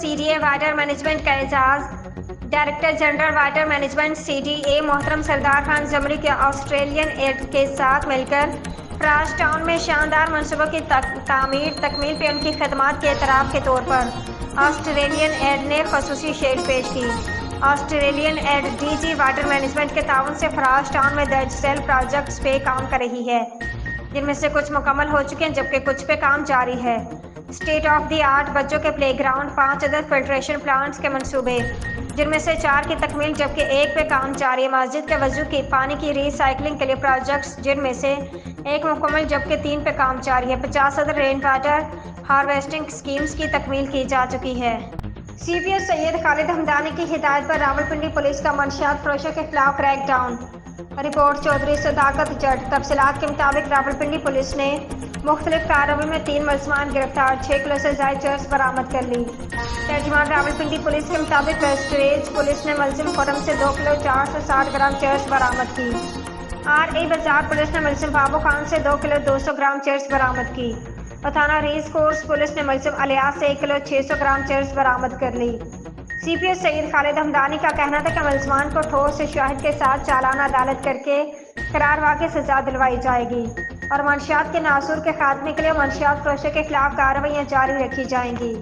CDA water management کا اعزاز۔ Director general water management CDA محترم سردار خان زمری کے آسٹریلین ایڈ کے ساتھ مل کر فراز ٹاؤن میں شاندار منصوبوں کی تکمیل پہ ان کی خدمات کے اعتراف کے طور پر آسٹریلین ایڈ نے خصوصی شیڈ پیش کی۔ Australian aid DG water management کے تعاون سے فراز ٹاؤن میں درج ذیل پروجیکٹس پہ کام کر رہی ہے، جن میں سے کچھ مکمل ہو چکے ہیں جبکہ کچھ پہ کام جاری ہے۔ اسٹیٹ آف دی آرٹ بچوں کے پلے گراؤنڈ، 5 عدد فلٹریشن پلانٹس کے منصوبے، جن میں سے 4 کی تکمیل جبکہ 1 پہ کام جاری ہے۔ مسجد کے وضو کی پانی کی ری سائیکلنگ کے لیے پروجیکٹس، جن میں سے 1 مکمل جبکہ 3 پہ کام جاری ہے۔ 50 عدد رین واٹر ہارویسٹنگ اسکیمز کی تکمیل کی جا چکی ہے۔ CPO سید خالد ہمدانی کی ہدایت پر راولپنڈی پولیس کا منشیات فروشوں کے خلاف کریک ڈاؤن۔ رپورٹ چودھری صداقت جٹ۔ تفصیلات کے مطابق راولپنڈی پولیس نے مختلف کارروائیوں میں 3 ملزمان گرفتار، 6 کلو سے زائد چرس برآمد کر لی۔ ترجمان راولپنڈی پولیس کے مطابق ویسٹریج پولیس نے ملزم خرم سے 2 کلو 460 گرام چرس برآمد کی۔ RA بازار پولیس نے ملزم بابو خان سے 2 کلو 200 گرام چرس برآمد کی اور تھانہ ریس کورس پولیس نے ملزم الیاس سے 1 کلو 600 گرام چرس برآمد کر لی۔ CPO سید خالد ہمدانی کا کہنا تھا کہ ملزمان کو ٹھوس شواہد کے ساتھ چالان عدالت کر کے قرار واقعی سزا دلوائی جائے گی اور منشیات کے ناصور کے خاتمے کے لیے منشیات فروشوں کے خلاف کارروائیاں جاری رکھی جائیں گی۔